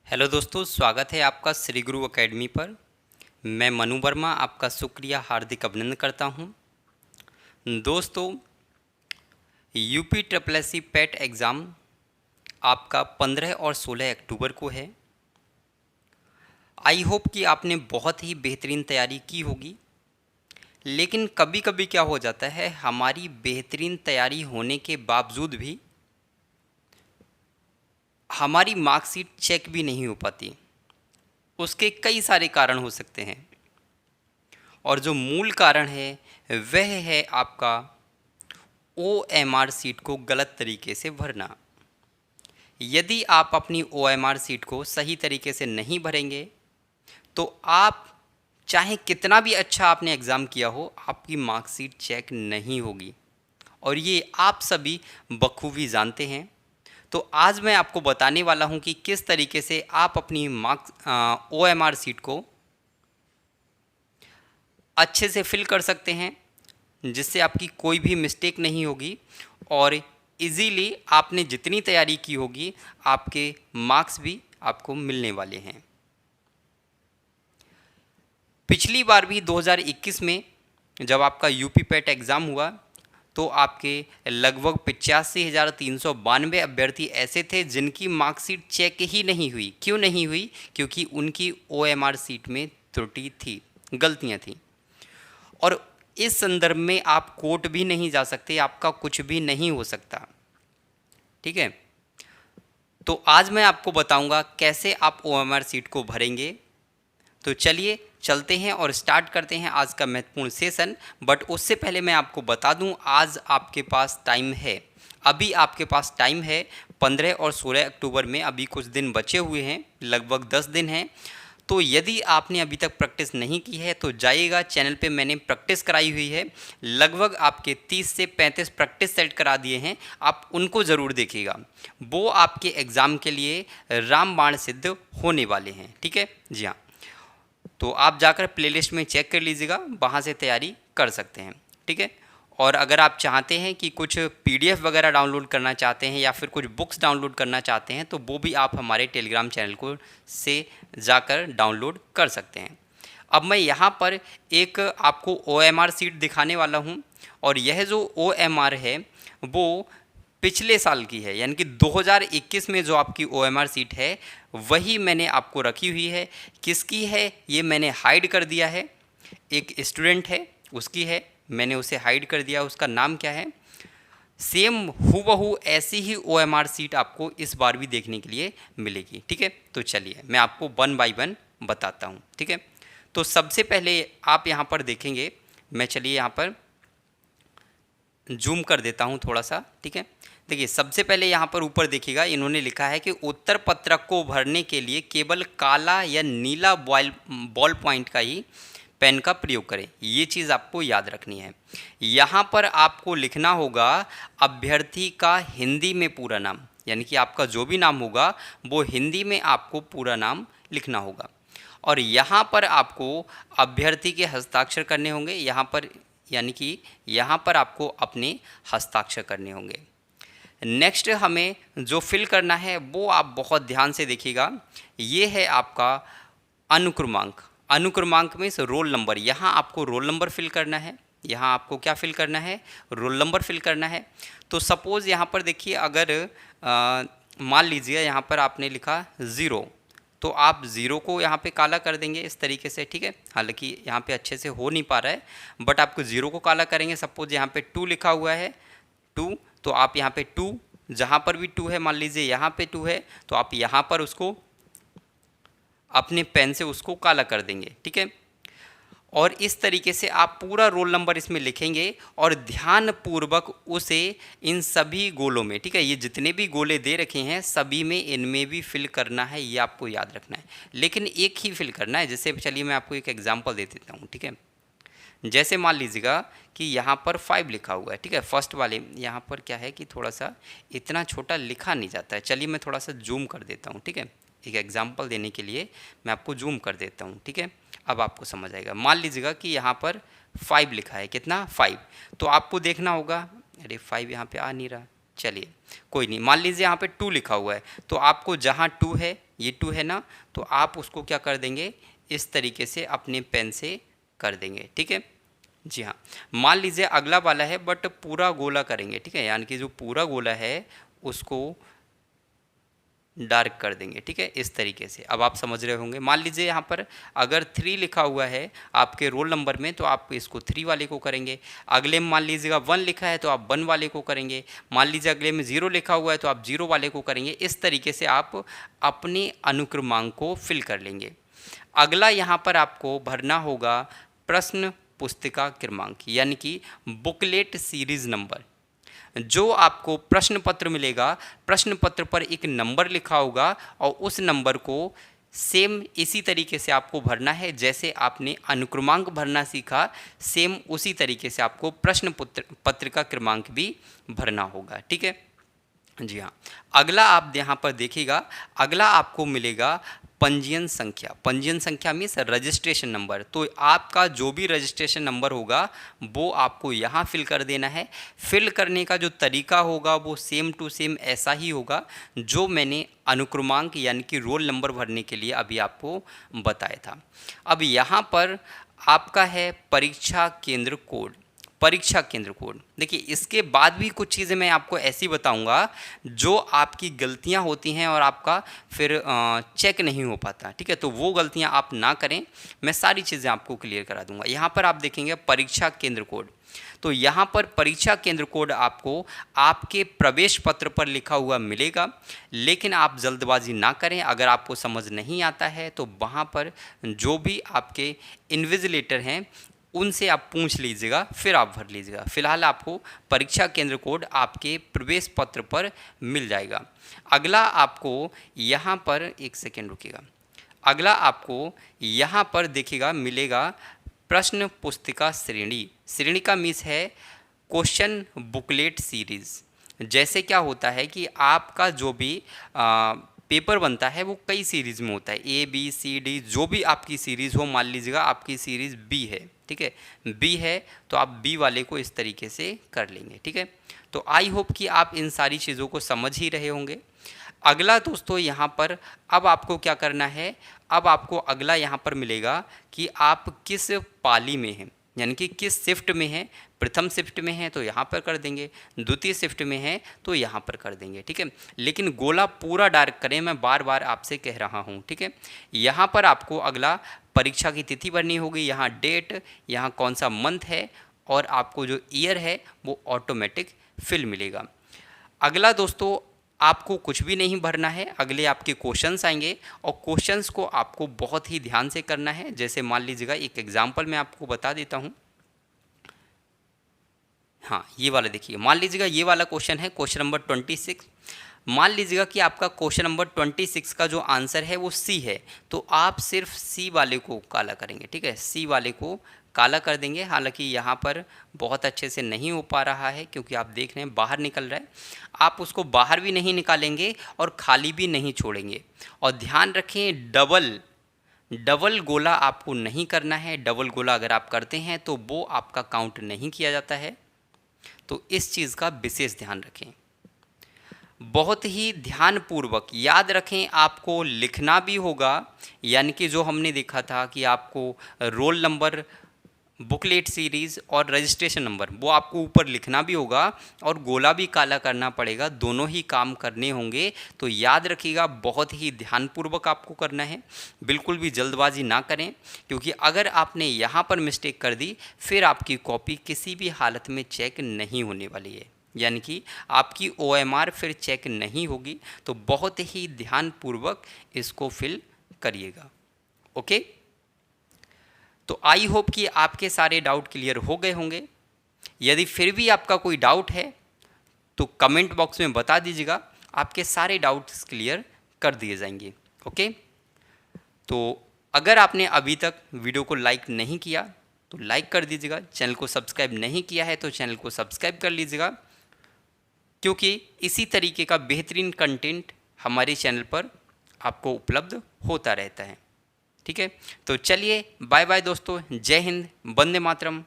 Hello दोस्तों, स्वागत है आपका श्री गुरु एकेडमी पर। मैं मनु वर्मा आपका शुक्रिया हार्दिक अभिनंदन करता हूं। दोस्तों, यूपी ट्रिपल एस सी पेट एग्ज़ाम आपका 15 और 16 अक्टूबर को है। आई होप कि आपने बहुत ही बेहतरीन तैयारी की होगी। लेकिन कभी कभी क्या हो जाता है, हमारी बेहतरीन तैयारी होने के बावजूद भी हमारी मार्कशीट चेक भी नहीं हो पाती। उसके कई सारे कारण हो सकते हैं और जो मूल कारण है वह है आपका OMR सीट को गलत तरीके से भरना। यदि आप अपनी OMR सीट को सही तरीके से नहीं भरेंगे तो आप चाहे कितना भी अच्छा आपने एग्ज़ाम किया हो, आपकी मार्कशीट चेक नहीं होगी और ये आप सभी बखूबी जानते हैं। तो आज मैं आपको बताने वाला हूं कि किस तरीके से आप अपनी OMR सीट को अच्छे से फिल कर सकते हैं, जिससे आपकी कोई भी मिस्टेक नहीं होगी और इजीली आपने जितनी तैयारी की होगी आपके मार्क्स भी आपको मिलने वाले हैं। पिछली बार भी 2021 में जब आपका यूपी पेट एग्ज़ाम हुआ तो आपके लगभग 85,392 अभ्यर्थी ऐसे थे जिनकी मार्कशीट चेक ही नहीं हुई। क्यों नहीं हुई? क्योंकि उनकी OMR सीट में त्रुटि थी, गलतियां थीं। और इस संदर्भ में आप कोर्ट भी नहीं जा सकते, आपका कुछ भी नहीं हो सकता। ठीक है, तो आज मैं आपको बताऊंगा कैसे आप OMR सीट को भरेंगे। तो चलिए चलते हैं और स्टार्ट करते हैं आज का महत्वपूर्ण सेशन। बट उससे पहले मैं आपको बता दूं, आज आपके पास टाइम है, अभी आपके पास टाइम है। 15 और 16 अक्टूबर में अभी कुछ दिन बचे हुए हैं, लगभग 10 दिन हैं। तो यदि आपने अभी तक प्रैक्टिस नहीं की है तो जाइएगा, चैनल पे मैंने प्रैक्टिस कराई हुई है। लगभग आपके 30 से 35 प्रैक्टिस सेट करा दिए हैं, आप उनको ज़रूर देखिएगा। वो आपके एग्ज़ाम के लिए रामबाण सिद्ध होने वाले हैं। ठीक है जी हाँ, तो आप जाकर प्लेलिस्ट में चेक कर लीजिएगा, वहाँ से तैयारी कर सकते हैं। ठीक है, और अगर आप चाहते हैं कि कुछ PDF वगैरह डाउनलोड करना चाहते हैं या फिर कुछ बुक्स डाउनलोड करना चाहते हैं तो वो भी आप हमारे टेलीग्राम चैनल को से जाकर डाउनलोड कर सकते हैं। अब मैं यहाँ पर एक आपको OMR सीट दिखाने वाला हूँ और यह जो OMR है वो पिछले साल की है, यानी कि 2021 में जो आपकी OMR सीट है वही मैंने आपको रखी हुई है। किसकी है ये मैंने हाइड कर दिया है, एक स्टूडेंट है उसकी है, मैंने उसे हाइड कर दिया। उसका नाम क्या है? सेम हूबहू ऐसी ही OMR सीट आपको इस बार भी देखने के लिए मिलेगी। ठीक है, तो चलिए मैं आपको 1 बाय 1 बताता हूँ। ठीक है, तो सबसे पहले आप यहाँ पर देखेंगे, मैं चलिए यहाँ पर जूम कर देता हूँ थोड़ा सा। ठीक है, देखिए सबसे पहले यहाँ पर ऊपर देखिएगा, इन्होंने लिखा है कि उत्तर पत्रक को भरने के लिए केवल काला या नीला बॉल पॉइंट का ही पेन का प्रयोग करें। ये चीज़ आपको याद रखनी है। यहाँ पर आपको लिखना होगा अभ्यर्थी का हिंदी में पूरा नाम, यानी कि आपका जो भी नाम होगा वो हिंदी में आपको पूरा नाम लिखना होगा। और यहाँ पर आपको अभ्यर्थी के हस्ताक्षर करने होंगे, यहाँ पर यानी कि यहाँ पर आपको अपने हस्ताक्षर करने होंगे। नेक्स्ट हमें जो फिल करना है वो आप बहुत ध्यान से देखिएगा, ये है आपका अनुक्रमांक। अनुक्रमांक में से रोल नंबर, यहाँ आपको रोल नंबर फिल करना है। यहाँ आपको क्या फिल करना है? रोल नंबर फिल करना है। तो सपोज़ यहाँ पर देखिए, अगर मान लीजिए यहाँ पर आपने लिखा 0 तो आप 0 को यहाँ पे काला कर देंगे इस तरीके से। ठीक है, हालांकि यहाँ पे अच्छे से हो नहीं पा रहा है बट आपको 0 को काला करेंगे। सपोज यहाँ पे 2 लिखा हुआ है 2, तो आप यहाँ पे 2, जहाँ पर भी 2 है, मान लीजिए यहाँ पे 2 है तो आप यहाँ पर उसको अपने पेन से उसको काला कर देंगे। ठीक है, और इस तरीके से आप पूरा रोल नंबर इसमें लिखेंगे और ध्यानपूर्वक उसे इन सभी गोलों में, ठीक है, ये जितने भी गोले दे रखे हैं सभी में इनमें भी फिल करना है, ये आपको याद रखना है। लेकिन एक ही फिल करना है। जैसे चलिए मैं आपको एक एग्जांपल दे देता हूँ। ठीक है, जैसे मान लीजिएगा कि यहाँ पर 5 लिखा हुआ है। ठीक है, फर्स्ट वाले यहाँ पर क्या है कि थोड़ा सा इतना छोटा लिखा नहीं जाता है। चलिए मैं थोड़ा सा जूम कर देता हूँ। ठीक है, एक एग्जांपल देने के लिए मैं आपको जूम कर देता हूँ। ठीक है, अब आपको समझ आएगा। मान लीजिएगा कि यहाँ पर 5 लिखा है, कितना? 5, तो आपको देखना होगा, अरे 5 यहाँ पे आ नहीं रहा, चलिए कोई नहीं। मान लीजिए यहाँ पे 2 लिखा हुआ है तो आपको जहाँ 2 है ये 2 है ना, तो आप उसको क्या कर देंगे, इस तरीके से अपने पेन से कर देंगे, ठीक है। जी हाँ, मान लीजिए अगला वाला है बट पूरा गोला करेंगे, ठीक है, यानी कि जो पूरा गोला है उसको डार्क कर देंगे, ठीक है, इस तरीके से। अब आप समझ रहे होंगे। मान लीजिए यहाँ पर अगर 3 लिखा हुआ है आपके रोल नंबर में, तो आप इसको 3 वाले को करेंगे। अगले में मान लीजिएगा 1 लिखा है तो आप 1 वाले को करेंगे। मान लीजिए अगले में 0 लिखा हुआ है तो आप 0 वाले को करेंगे। इस तरीके से आप अपने अनुक्रमांक को फिल कर लेंगे। अगला यहाँ पर आपको भरना होगा प्रश्न पुस्तिका क्रमांक, यानी कि बुकलेट सीरीज नंबर। जो आपको प्रश्न पत्र मिलेगा, प्रश्न पत्र पर एक नंबर लिखा होगा और उस नंबर को सेम इसी तरीके से आपको भरना है जैसे आपने अनुक्रमांक भरना सीखा, सेम उसी तरीके से आपको प्रश्न पत्र का क्रमांक भी भरना होगा, ठीक है। जी हाँ, अगला आप यहाँ पर देखिएगा, अगला आपको मिलेगा पंजीयन संख्या। पंजीयन संख्या मीन्स रजिस्ट्रेशन नंबर। तो आपका जो भी रजिस्ट्रेशन नंबर होगा वो आपको यहाँ फिल कर देना है। फिल करने का जो तरीका होगा वो सेम टू सेम ऐसा ही होगा जो मैंने अनुक्रमांक यानी कि रोल नंबर भरने के लिए अभी आपको बताया था। अब यहाँ पर आपका है परीक्षा केंद्र कोड। परीक्षा केंद्र कोड, देखिए इसके बाद भी कुछ चीज़ें मैं आपको ऐसी बताऊंगा जो आपकी गलतियां होती हैं और आपका फिर चेक नहीं हो पाता, ठीक है। तो वो गलतियां आप ना करें, मैं सारी चीज़ें आपको क्लियर करा दूंगा। यहाँ पर आप देखेंगे परीक्षा केंद्र कोड, तो यहाँ पर परीक्षा केंद्र कोड आपको आपके प्रवेश पत्र पर लिखा हुआ मिलेगा, लेकिन आप जल्दबाजी ना करें। अगर आपको समझ नहीं आता है तो वहाँ पर जो भी आपके इन्विजिलेटर हैं उनसे आप पूछ लीजिएगा, फिर आप भर लीजिएगा। फिलहाल आपको परीक्षा केंद्र कोड आपके प्रवेश पत्र पर मिल जाएगा। अगला आपको यहाँ पर एक सेकेंड रुकिएगा, अगला आपको यहाँ पर देखिएगा मिलेगा प्रश्न पुस्तिका श्रेणी। श्रेणी का मीन्स है क्वेश्चन बुकलेट सीरीज। जैसे क्या होता है कि आपका जो भी पेपर बनता है वो कई सीरीज़ में होता है, ABCD जो भी आपकी सीरीज़ हो। मान लीजिएगा आपकी सीरीज़ B है, ठीक है, B है तो आप B वाले को इस तरीके से कर लेंगे, ठीक है। तो आई होप कि आप इन सारी चीज़ों को समझ ही रहे होंगे। अगला दोस्तों यहाँ पर अब आपको क्या करना है, अब आपको अगला यहाँ पर मिलेगा कि आप किस पाली में हैं, यानी कि किस शिफ्ट में है। प्रथम शिफ्ट में है तो यहाँ पर कर देंगे, द्वितीय शिफ्ट में है तो यहाँ पर कर देंगे, ठीक है। लेकिन गोला पूरा डार्क करें, मैं बार बार आपसे कह रहा हूँ, ठीक है। यहाँ पर आपको अगला परीक्षा की तिथि भरनी होगी, यहाँ डेट, यहाँ कौन सा मंथ है और आपको जो ईयर है वो ऑटोमेटिक फिल मिलेगा। अगला दोस्तों आपको कुछ भी नहीं भरना है, अगले आपके क्वेश्चंस आएंगे और क्वेश्चंस को आपको बहुत ही ध्यान से करना है। जैसे मान लीजिएगा एक एग्जांपल मैं आपको बता देता हूं। हाँ, ये वाला देखिए, मान लीजिएगा ये वाला क्वेश्चन है क्वेश्चन नंबर 26। मान लीजिएगा कि आपका क्वेश्चन नंबर 26 का जो आंसर है वो सी है, तो आप सिर्फ सी वाले को काला करेंगे, ठीक है, सी वाले को काला कर देंगे। हालांकि यहाँ पर बहुत अच्छे से नहीं हो पा रहा है क्योंकि आप देख रहे हैं बाहर निकल रहा है। आप उसको बाहर भी नहीं निकालेंगे और खाली भी नहीं छोड़ेंगे। और ध्यान रखें डबल गोला आपको नहीं करना है। डबल गोला अगर आप करते हैं तो वो आपका काउंट नहीं किया जाता है, तो इस चीज़ का विशेष ध्यान रखें। बहुत ही ध्यानपूर्वक याद रखें, आपको लिखना भी होगा, यानी कि जो हमने देखा था कि आपको रोल नंबर, बुकलेट सीरीज़ और रजिस्ट्रेशन नंबर वो आपको ऊपर लिखना भी होगा और गोला भी काला करना पड़ेगा, दोनों ही काम करने होंगे। तो याद रखिएगा, बहुत ही ध्यानपूर्वक आपको करना है, बिल्कुल भी जल्दबाजी ना करें, क्योंकि अगर आपने यहाँ पर मिस्टेक कर दी फिर आपकी कॉपी किसी भी हालत में चेक नहीं होने वाली है, यानी कि आपकी OMR फिर चेक नहीं होगी। तो बहुत ही ध्यानपूर्वक इसको फिल करिएगा, ओके। तो आई होप कि आपके सारे डाउट क्लियर हो गए होंगे। यदि फिर भी आपका कोई डाउट है तो कमेंट बॉक्स में बता दीजिएगा, आपके सारे डाउट्स क्लियर कर दिए जाएंगे, ओके। तो अगर आपने अभी तक वीडियो को लाइक नहीं किया तो लाइक कर दीजिएगा, चैनल को सब्सक्राइब नहीं किया है तो चैनल को सब्सक्राइब कर लीजिएगा, क्योंकि इसी तरीके का बेहतरीन कंटेंट हमारे चैनल पर आपको उपलब्ध होता रहता है, ठीक है। तो चलिए बाय बाय दोस्तों, जय हिंद, वंदे मातरम।